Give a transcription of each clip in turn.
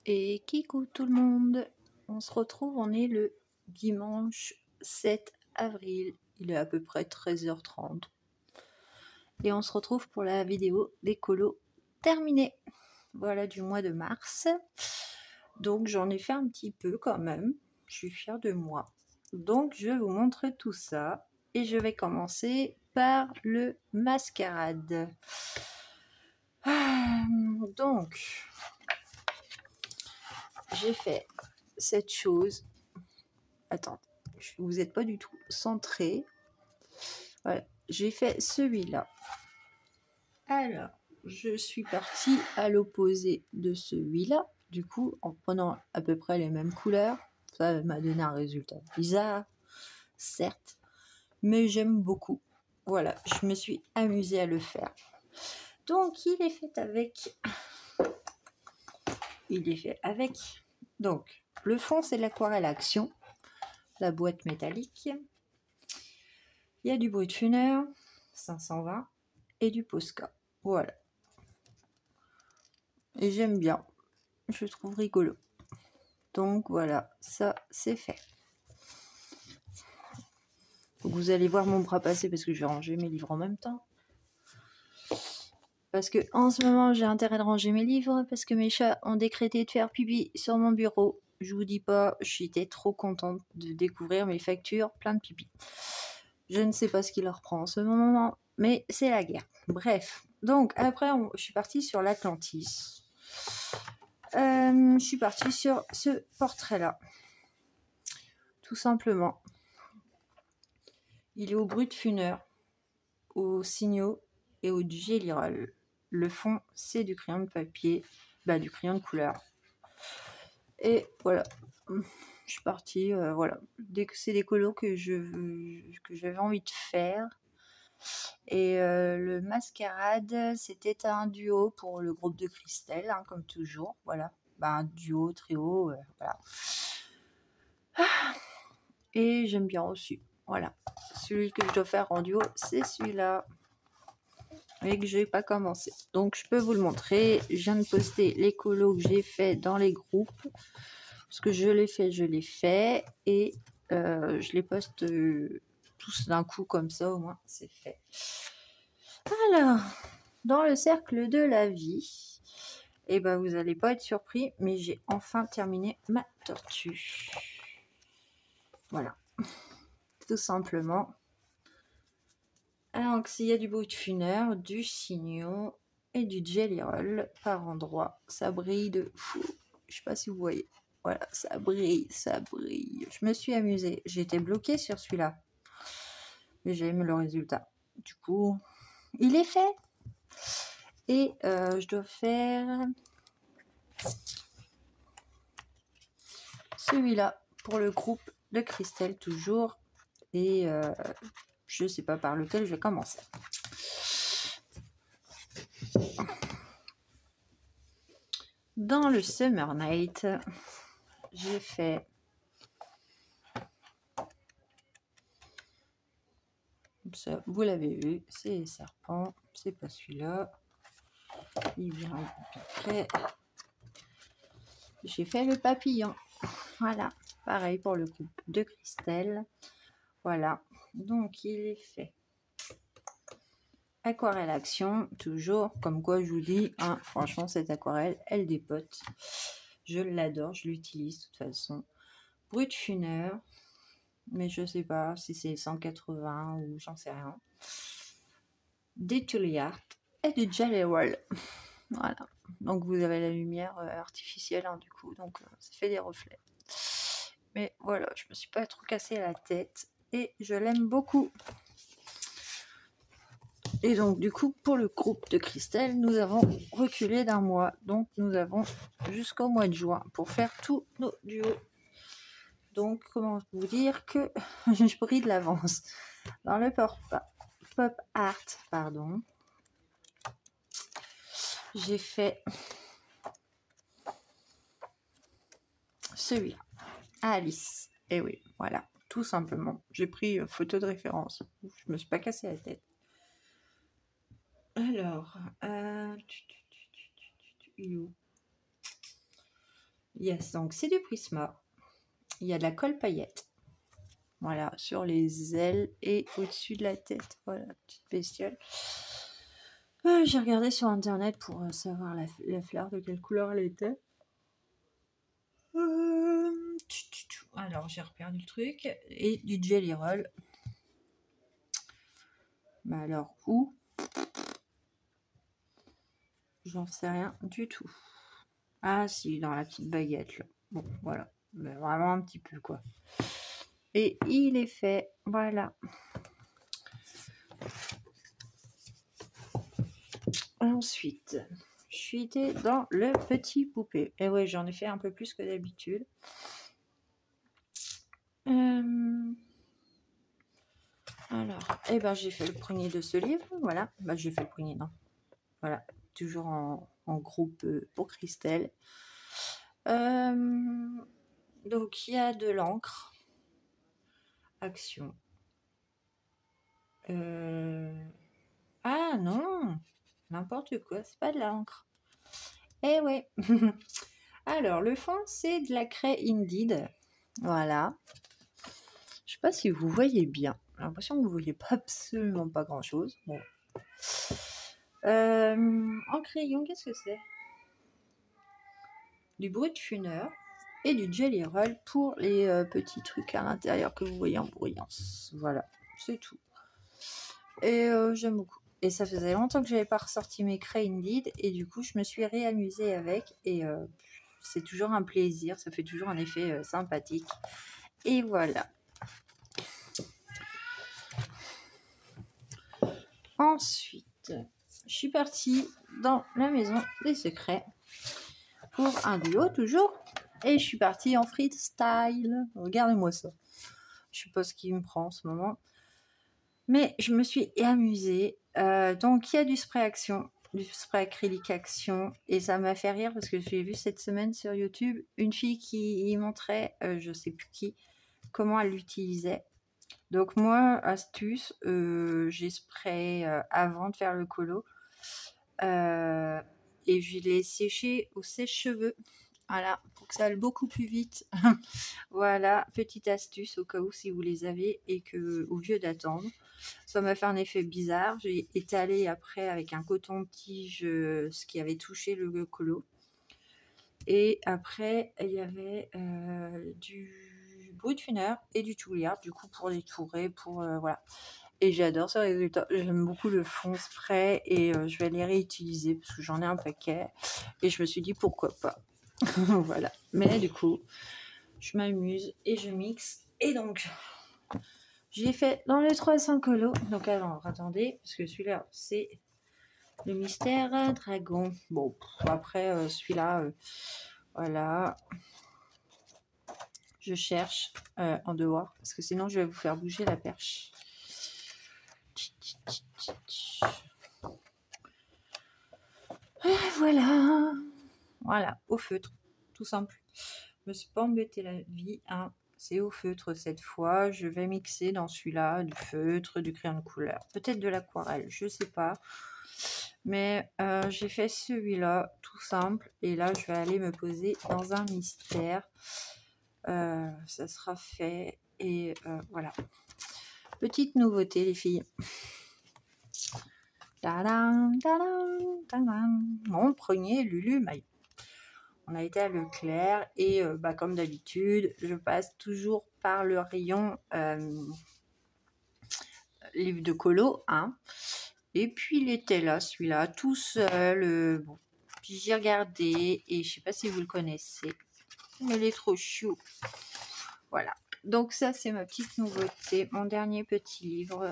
Et coucou tout le monde, on se retrouve, on est le dimanche 7 avril, il est à peu près 13h30 et on se retrouve pour la vidéo d'écolo terminée, voilà, du mois de mars. Donc j'en ai fait un petit peu quand même, je suis fière de moi. Donc je vais vous montrer tout ça et je vais commencer par le mascarade. Donc j'ai fait cette chose. Attends, vous n'êtes pas du tout centré. Voilà, j'ai fait celui-là. Alors, je suis partie à l'opposé de celui-là. Du coup, en prenant à peu près les mêmes couleurs, ça m'a donné un résultat bizarre, certes, mais j'aime beaucoup. Voilà, je me suis amusée à le faire. Donc, il est fait avec... Donc, le fond, c'est l'aquarelle Action, la boîte métallique. Il y a du Brutfuner, 520, et du Posca. Voilà. Et j'aime bien. Je trouve rigolo. Donc voilà, ça c'est fait. Donc vous allez voir mon bras passer parce que je vais ranger mes livres en même temps. Parce que en ce moment j'ai intérêt de ranger mes livres parce que mes chats ont décrété de faire pipi sur mon bureau. Je vous dis pas, j'étais trop contente de découvrir mes factures plein de pipi. Je ne sais pas ce qui leur prend en ce moment, mais c'est la guerre. Bref, donc après je suis partie sur l'Atlantis. Je suis partie sur ce portrait-là. Tout simplement. Il est au Brutfuner, au Signaux et au Gelly Roll. Le fond, c'est du crayon de papier, du crayon de couleur. Et voilà. Je suis partie, voilà. C'est des colos que j'avais envie de faire. Et le mascarade, c'était un duo pour le groupe de Christelle, hein, comme toujours. Voilà. Un duo, trio, voilà. Et j'aime bien aussi. Voilà. Celui que je dois faire en duo, c'est celui-là. Et que j'ai pas commencé. Donc je peux vous le montrer. Je viens de poster les colos que j'ai fait dans les groupes. Parce que je l'ai fait. Et je les poste tous d'un coup comme ça, au moins c'est fait. Alors, dans le cercle de la vie, et vous n'allez pas être surpris, mais j'ai enfin terminé ma tortue. Voilà. Tout simplement. Alors, s'il y a du Brutfuner, du Signaux et du Gelly Roll par endroit, ça brille de fou. Je sais pas si vous voyez. Voilà, ça brille, ça brille. Je me suis amusée. J'ai été bloquée sur celui-là. Mais j'aime le résultat. Du coup, il est fait. Et je dois faire celui-là pour le groupe de Christelle toujours. Et je sais pas par lequel je vais commencer. Dans le Summer Night, j'ai fait ça, vous l'avez vu, c'est les serpents, c'est pas celui-là. Il vient après. J'ai fait le papillon. Voilà, pareil pour le groupe de Christelle. Voilà, donc il est fait. Aquarelle Action, toujours, comme quoi je vous dis, hein, franchement cette aquarelle, elle dépote. Je l'adore, je l'utilise de toute façon. Brutfuner, mais je sais pas si c'est 180 ou j'en sais rien. Des Tulliard et du Gelly Roll. Voilà, donc vous avez la lumière artificielle, hein, du coup, donc ça fait des reflets. Mais voilà, je me suis pas trop cassé la tête et je l'aime beaucoup. Et donc du coup, pour le groupe de Christelle, nous avons reculé d'un mois. Donc nous avons jusqu'au mois de juin pour faire tous nos duos. Donc comment vous dire que je brille de l'avance. Dans le pop art, pardon, j'ai fait celui-là, Alice. Et oui, voilà, tout simplement. J'ai pris photo de référence. Je me suis pas cassé la tête. Alors, il est où? Yes, donc c'est du Prisma. Il y a de la colle paillette. Voilà, sur les ailes et au-dessus de la tête. Voilà, petite bestiole. J'ai regardé sur internet pour savoir la fleur, de quelle couleur elle était. Alors, j'ai reperdu le truc. Et du Jelly Roll. Mais alors, où? J'en sais rien du tout. Ah si, dans la petite baguette là. Bon, voilà. Mais vraiment un petit peu quoi. Et il est fait. Voilà. Ensuite, je suis dans le petit poupée. Et ouais, j'en ai fait un peu plus que d'habitude. Alors, eh ben, j'ai fait le premier de ce livre. Voilà. Bah, j'ai fait le premier, non. Voilà. Toujours en groupe pour Christelle. Donc, il y a de l'encre. Action. Ah non, n'importe quoi, c'est pas de l'encre. Eh ouais. Alors, le fond, c'est de la craie Indeed. Voilà. Je sais pas si vous voyez bien. J'ai l'impression que vous voyez pas absolument pas grand-chose. Bon. En crayon, qu'est-ce que c'est? Du Brutfunner et du Jelly Roll pour les petits trucs à l'intérieur que vous voyez en brillance. Voilà, c'est tout. Et j'aime beaucoup. Et ça faisait longtemps que j'avais pas ressorti mes craies Indeed et du coup je me suis réamusée avec et c'est toujours un plaisir, ça fait toujours un effet sympathique. Et voilà. Ensuite, je suis partie dans la maison des secrets pour un duo toujours et je suis partie en freestyle. Regardez-moi ça. Je sais pas ce qui me prend en ce moment. Mais je me suis amusée. Donc, il y a du spray action, du spray acrylique action. Et ça m'a fait rire parce que j'ai vu cette semaine sur YouTube une fille qui y montrait, je sais plus qui, comment elle l'utilisait. Donc, moi, astuce, j'ai spray avant de faire le colo. Et je l'ai séché au sèche-cheveux. Voilà, pour que ça aille beaucoup plus vite. Voilà, petite astuce au cas où si vous les avez et que au lieu d'attendre. Ça m'a fait un effet bizarre. J'ai étalé après avec un coton-tige ce qui avait touché le colo. Et après, il y avait du Brutfunner et du Touliard, du coup pour les tourer, pour voilà. Et j'adore ce résultat. J'aime beaucoup le fond spray et je vais les réutiliser parce que j'en ai un paquet. Et je me suis dit pourquoi pas. Voilà. Mais du coup, je m'amuse et je mixe. Et donc, j'ai fait dans les 300 colos. Donc alors, attendez, parce que celui-là, c'est le mystère dragon. Bon, après, celui-là, voilà. Je cherche en dehors, parce que sinon, je vais vous faire bouger la perche. Voilà. Voilà, au feutre, tout simple. Je me suis pas embêté la vie, hein. C'est au feutre cette fois. Je vais mixer dans celui-là du feutre, du crayon de couleur, peut-être de l'aquarelle, je sais pas. Mais j'ai fait celui-là tout simple. Et là, je vais aller me poser dans un mystère. Ça sera fait. Et voilà. Petite nouveauté, les filles. Tadam, tadam, tadam. Mon premier Lulu maillot. On a été à Leclerc et comme d'habitude, je passe toujours par le rayon livre de colo. Hein. Et puis il était là, celui-là, tout seul. Bon. Puis j'ai regardé et je sais pas si vous le connaissez, mais il est trop chou. Voilà. Donc ça, c'est ma petite nouveauté, mon dernier petit livre.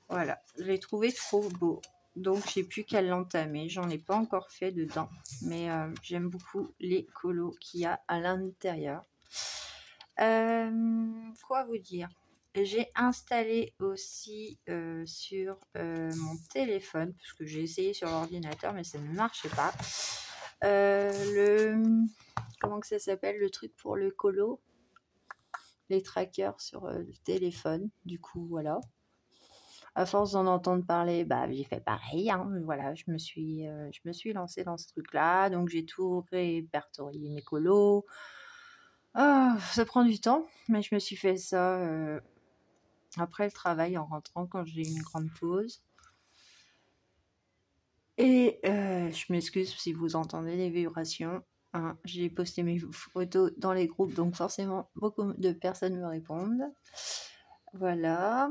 Voilà, je l'ai trouvé trop beau. Donc j'ai plus qu'à l'entamer. J'en ai pas encore fait dedans, mais j'aime beaucoup les colos qu'il y a à l'intérieur. Quoi vous dire? J'ai installé aussi sur mon téléphone, parce que j'ai essayé sur l'ordinateur, mais ça ne marchait pas. Comment que ça s'appelle, le truc pour le colo? Les trackers sur le téléphone. Du coup, voilà. À force d'en entendre parler, bah, j'ai fait pareil, hein. Voilà, je me suis lancée dans ce truc-là, donc j'ai tout répertorié mes colos. Ah, ça prend du temps, mais je me suis fait ça, après le travail en rentrant quand j'ai eu une grande pause. Et je m'excuse si vous entendez des vibrations, hein. J'ai posté mes photos dans les groupes, donc forcément beaucoup de personnes me répondent. Voilà.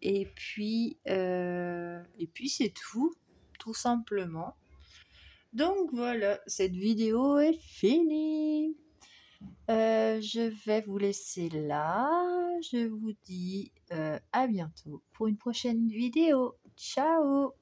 Et puis c'est tout simplement. Donc voilà, cette vidéo est finie. Je vais vous laisser là. Je vous dis à bientôt pour une prochaine vidéo. Ciao!